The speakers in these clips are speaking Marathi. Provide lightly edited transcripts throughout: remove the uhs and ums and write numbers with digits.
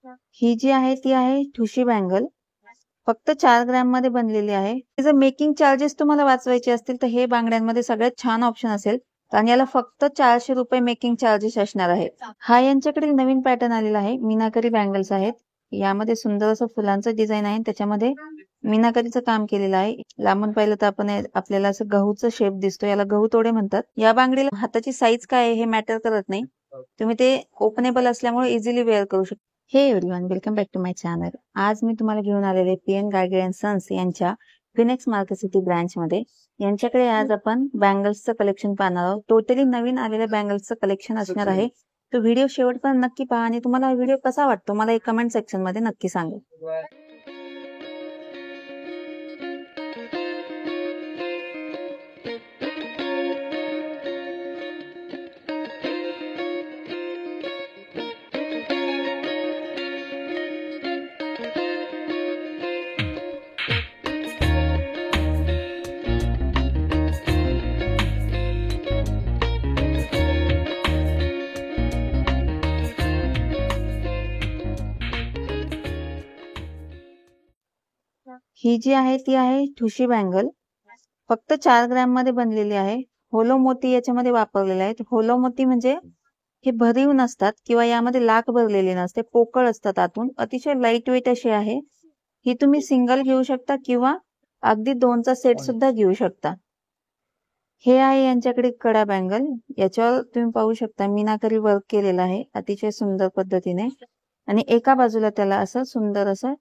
ही जी आहे ती आहे ठुशी बँगल, फक्त 4 ग्रॅम मध्ये बनलेली आहे. जर मेकिंग चार्जेस तुम्हाला वाचवायचे असतील तर हे बांगड्यांमध्ये सगळ्यात छान ऑप्शन असेल, कारण याला फक्त 400 रुपये मेकिंग चार्जेस असणार आहेत. हा यांच्याकडे नवीन पॅटर्न आलेला आहे, मीनाकरी बँगल्स आहेत. यामध्ये सुंदर असं फुलांचं डिझाईन आहे, त्याच्यामध्ये मीनाकरीचं काम केलेलं आहे. लांबून पाहिलं तर आपण आपल्याला असं गहूचं शेप दिसतो, याला गहू तोडे म्हणतात. या बांगडीला हाताची साईज काय आहे हे मॅटर करत नाही, तुम्ही ते ओपनेबल असल्यामुळे इझिली वेअर करू शकता. Hey everyone, welcome back to my channel. आज मी तुम्हाला घेऊन आलेले पीएन गाडगे अँड सन्स यांच्या फिनिक्स मार्केट सिटी ब्रांच मध्ये. यांच्याकडे आज आपण बँगल्सचं कलेक्शन पाहणार आहोत. टोटली नवीन आलेल्या बँगल्सचं कलेक्शन असणार आहे. तो व्हिडिओ शेवटपर्यंत नक्की पहा आणि तुम्हाला हा व्हिडिओ कसा वाटतो मला एक कमेंट सेक्शन मध्ये नक्की सांगा. ही जी आहे ती आहे ठुशी बँगल, फक्त 4 ग्रॅम मध्ये बनलेली आहे. होलो मोती याच्यामध्ये वापरलेले आहेत. होलो मोती म्हणजे हे भरीव नसतात किंवा यामध्ये लाख भरलेली नसते, पोकळ असतात आतून. अतिशय लाईट वेट अशी आहे. ही तुम्ही सिंगल घेऊ शकता किंवा अगदी 2चा सेट सुद्धा घेऊ शकता. हे आहे यांच्याकडे कडा बँगल, याच्यावर तुम्ही पाहू शकता मीनाकरी वर्क केलेला आहे अतिशय सुंदर पद्धतीने, आणि एका बाजूला त्याला असं सुंदर असं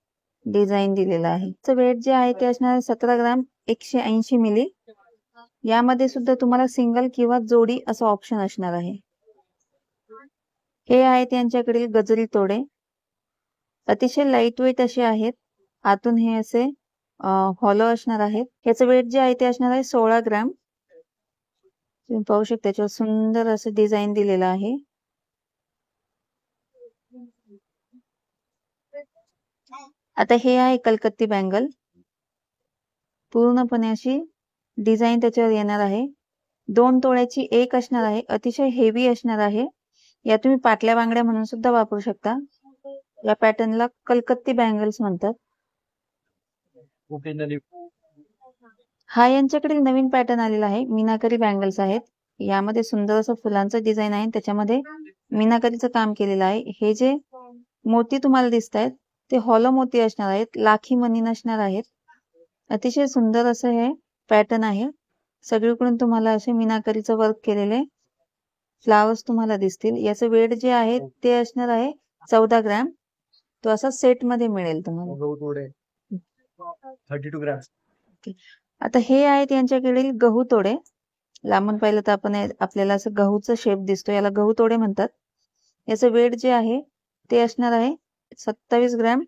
डिझाईन दिलेलं आहे. वेट जे आहे ते असणार आहे 17 ग्रॅम 180 मिली. यामध्ये सुद्धा तुम्हाला सिंगल किंवा जोडी असं ऑप्शन असणार आहे. हे आहेत यांच्याकडील गजरी तोडे, अतिशय लाईट वेट असे आहेत. आतून हे असे हॉलो असणार आहेत. याचं वेट जे आहे ते असणार आहे 16 ग्रॅम. तुम्ही पाहू शकता त्याच्यावर सुंदर असं डिझाईन दिलेलं आहे. आता हे आहे कलकत्ती बँगल, पूर्णपणे अशी डिझाईन त्याच्यावर येणार आहे. 2 तोळ्याची एक असणार आहे, अतिशय हेवी असणार आहे. या तुम्ही पाटल्या बांगड्या म्हणून सुद्धा वापरू शकता. या पॅटर्नला कलकत्ती बँगल्स म्हणतात. हा यांच्याकडे नवीन पॅटर्न आलेला आहे, मीनाकरी बँगल्स आहेत. यामध्ये सुंदर असं फुलांचं डिझाईन आहे, त्याच्यामध्ये मीनाकरीचं काम केलेलं आहे. हे जे मोती तुम्हाला दिसत आहेत ते हॉलो मोती असणार आहेत, लाखी मणी नसणार आहेत. अतिशय सुंदर असं हे पॅटर्न आहे. सगळीकडून तुम्हाला असे मीनाकरीचं वर्क केलेले फ्लावर्स तुम्हाला दिसतील. याचं वेट जे आहे ते असणार आहे 14 ग्रॅम. तो असा सेट मध्ये मिळेल तुम्हाला. 32 ग्रॅम. आता हे आहेत यांच्याकडे गहू तोडे. लांबून पाहिलं तर आपण आपल्याला असं गहूचं शेप दिसतो, याला गहू तोडे म्हणतात. याचं वेट जे आहे ते असणार आहे 27 ग्रॅम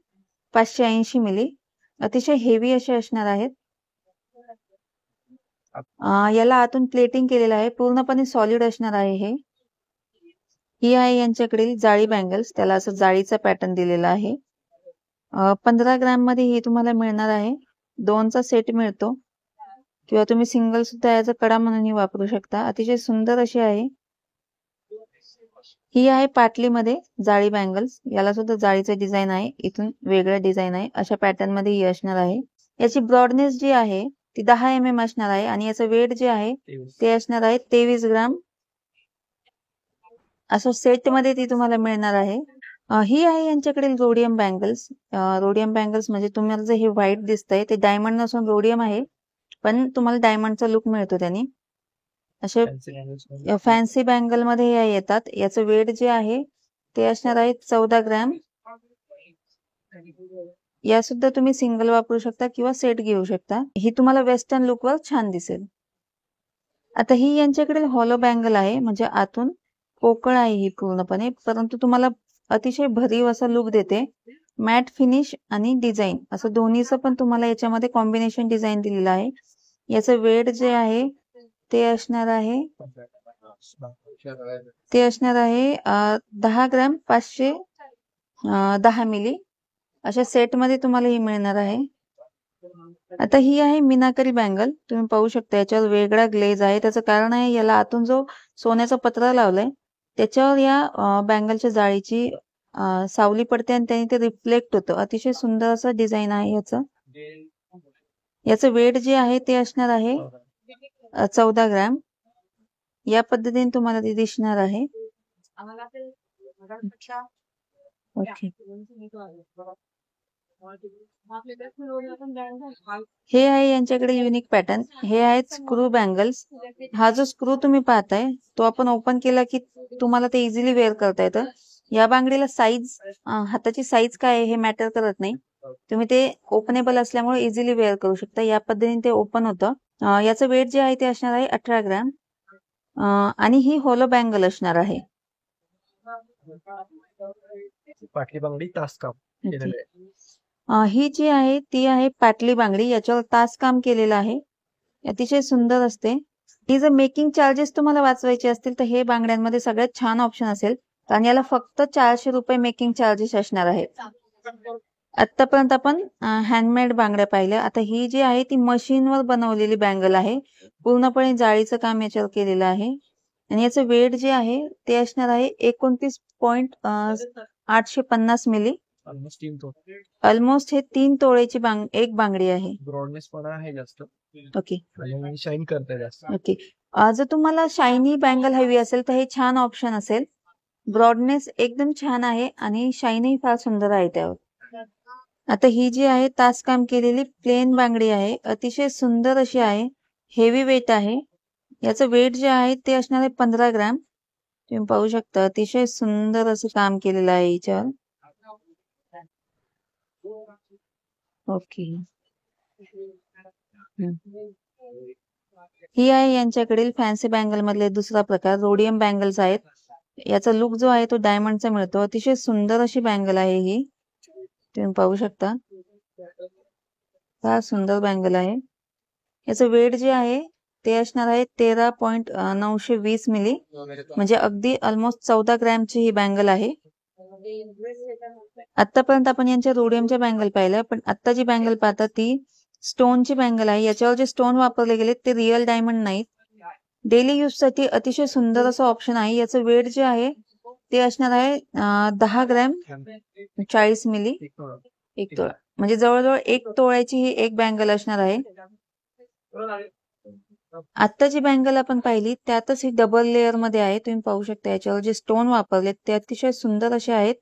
580 मिली. अतिशय हेवी असे असणार आहेत. याला आतून प्लेटिंग केलेलं आहे, पूर्णपणे सॉलिड असणार आहे हे. ही आहे यांच्याकडील जाळी बँगल्स, त्याला असं जाळीचा पॅटर्न दिलेला आहे. 15 ग्रॅम मध्ये हे तुम्हाला मिळणार आहे. 2चा सेट मिळतो किंवा तुम्ही सिंगल सुद्धा याचा कडा म्हणून वापरू शकता. अतिशय सुंदर अशी आहे. ही आहे पाटलीमध्ये जाळी बँगल्स, याला सुद्धा जाळीचं डिझाईन आहे, इथून वेगळं डिझाईन आहे. अशा पॅटर्न मध्ये ही असणार आहे. याची ब्रॉडनेस जी आहे ती 10 mm असणार आहे आणि याचं वेट जे आहे ते असणार आहे 23 ग्रॅम. असं सेट मध्ये ती तुम्हाला मिळणार आहे. ही आहे यांच्याकडील रोडियम बँगल्स. रोडियम बँगल्स म्हणजे तुम्हाला जे हे व्हाईट दिसतंय ते डायमंड नसून रोडियम आहे, पण तुम्हाला डायमंडचा लुक मिळतो त्याने. असे फॅन्सी बँगल मध्ये या येतात. याचं वेट जे आहे ते असणार आहे 14 ग्रॅम. या सुद्धा तुम्ही सिंगल वापरू शकता किंवा सेट घेऊ शकता. ही तुम्हाला वेस्टर्न लुक वर छान दिसेल. आता ही यांच्याकडे हॉलो बँगल आहे, म्हणजे आतून पोकळ आहे ही पूर्णपणे, परंतु तुम्हाला अतिशय भरीव असा लुक देते. मॅट फिनिश आणि डिझाईन असं दोन्हीचं पण तुम्हाला याच्यामध्ये कॉम्बिनेशन डिझाईन दिलेलं आहे. याचं वेट जे आहे ते असणार आहे 10 ग्रॅम 510 मिली. अशा सेट मध्ये तुम्हाला ही मिळणार आहे. आता ही आहे मीनाकरी बँगल, तुम्ही पाहू शकता याच्यावर वेगळा ग्लेज आहे. त्याचं कारण आहे याला आतून जो सोन्याचा पत्रा लावलाय त्याच्यावर या बँगलच्या जाळीची सावली पडते आणि त्याने ते रिफ्लेक्ट होतं. अतिशय सुंदर असं डिझाईन आहे याचं. याचं वेट जे आहे ते असणार आहे 14 ग्रॅम. या पद्धतीने तुम्हाला ते दिसणार आहे. ओके. हे आहे यांच्याकडे युनिक पॅटर्न. हे आहेत स्क्रू बँगल्स. हा जो स्क्रू तुम्ही पाहताय तो आपण ओपन केला की तुम्हाला ते इझिली वेअर करता येतं. या बांगडीला साईज, हाताची साईज काय आहे हे मॅटर करत नाही. तुम्ही ते ओपनेबल असल्यामुळे इझिली वेअर करू शकता. या पद्धतीने ते ओपन होतं. याचं वेट जे आहे ते असणार आहे 18 ग्रॅम. आणि ही होलो बँगल असणार आहे. पाटली बांगडी तास काम केलेलं आहे. ही जी आहे ती आहे पाटली बांगडी. याच्यावर तास काम केलेलं आहे. अतिशय सुंदर असते. ही जर मेकिंग चार्जेस तुम्हाला वाचवायचे असतील तर हे बांगड्यांमध्ये सगळ्यात छान ऑप्शन असेल. कारण याला फक्त 400 रुपये मेकिंग चार्जेस असणार आहेत. आतापर्यंत आपण हँडमेड बांगड्या पाहिल्या. आता ही जी आहे ती मशीनवर बनवलेली बँगल आहे. पूर्णपणे जाळीचं काम याच्यावर केलेलं आहे. आणि याचं वेट जे आहे ते असणार आहे 29.850 मिली. ऑलमोस्ट हे 3 तोळेची एक बांगडी आहे. ब्रॉडनेस पण आहे जास्त. ओके. आणि शाईन करते जास्त. ओके. जर तुम्हाला शायनी बँगल हवी असेल तर हे छान ऑप्शन असेल. ब्रॉडनेस एकदम छान आहे आणि शाईनही फार सुंदर आहे त्यावर. आता ही जी आहे तास काम केलेली प्लेन बांगडी आहे. अतिशय सुंदर अशी आहे. हेवी वेट आहे. याचं वेट जे आहे ते असणार आहे 15 ग्रॅम. तुम्ही पाहू शकता अतिशय सुंदर असं काम केलेलं आहे याच्यावर. ओके. ही आहे यांच्याकडील फॅन्सी बँगल मधले दुसरा प्रकार. रोडियम बँगल्स आहेत. याचा लुक जो आहे तो डायमंडचा मिळतो. अतिशय सुंदर अशी बँगल आहे ही. तुम्ही पाहू शकता फार सुंदर बँगल आहे. याचं वेट जे आहे ते असणार आहे 13.920 मिली. म्हणजे अगदी ऑलमोस्ट 14 ग्रॅमची ही बँगल आहे. आतापर्यंत आपण यांच्या रोडियमच्या बँगल पाहिल्या, पण आता जी बँगल पाहता ती स्टोनची बँगल आहे. याच्यावर जे स्टोन वापरले गेले ते रिअल डायमंड नाहीत. डेली यूज साठी अतिशय सुंदर असं ऑप्शन आहे. याचं वेट जे आहे ते असणार आहे 10 ग्रॅम 40 मिली. 1 तोळा म्हणजे जवळजवळ 1 तोळ्याची ही एक बँगल असणार आहे. आता जी बँगल आपण पाहिली त्यातच ही डबल लेअर मध्ये आहे. तुम्ही पाहू शकता याच्यावर जे स्टोन वापरलेत ते अतिशय सुंदर असे आहेत.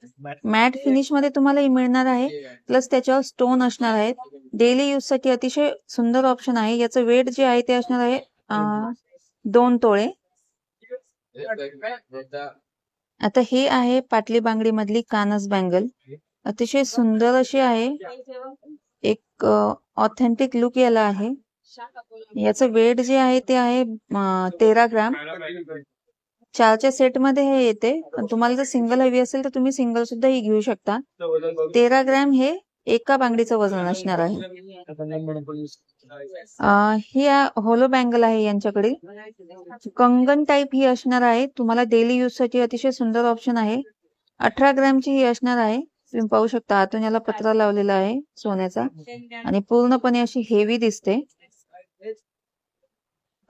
मॅट फिनिश मध्ये तुम्हाला ही मिळणार आहे. प्लस त्याच्यावर स्टोन असणार आहेत. डेली यूज साठी अतिशय सुंदर ऑप्शन आहे. याचं वेट जे आहे ते असणार आहे 2 तोळे. आता हे आहे पाटली बांगडी मधली कानस बँगल. अतिशय सुंदर अशी आहे. एक ऑथेंटिक लुक याला आहे. याचं वेट जे आहे ते आहे 13 ग्रॅम. 4च्या सेट मध्ये हे येते. पण तुम्हाला जर सिंगल हवी असेल तर तुम्ही सिंगल सुद्धा ही घेऊ शकता. 13 ग्रॅम हे एका बांगडीचं वजन असणार आहे. ही होलो बँगल आहे यांच्याकडे. कंगन टाईप ही असणार आहे. तुम्हाला डेली यूज साठी अतिशय सुंदर ऑप्शन आहे. 18 ग्रॅमची ही असणार आहे. तुम्ही पाहू शकता आतून याला पत्रा लावलेला आहे सोन्याचा आणि पूर्णपणे अशी हेवी दिसते.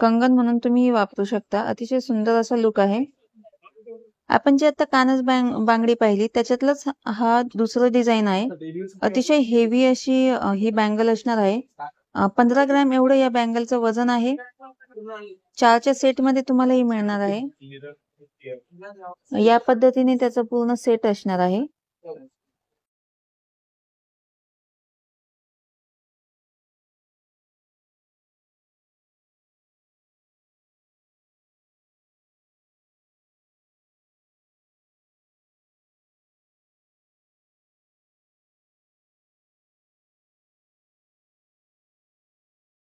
कंगन म्हणून तुम्ही ही वापरू शकता. अतिशय सुंदर असा लुक आहे. आपण जे आता कानस बांगडी पाहिली त्याच्यातलंच हा दुसरं डिझाईन आहे. अतिशय हेवी अशी ही बँगल असणार आहे. 15 ग्रॅम एवढं या बँगलचं वजन आहे. 4च्या सेट मध्ये तुम्हाला ही मिळणार आहे. या पद्धतीने त्याचा पूर्ण सेट असणार आहे.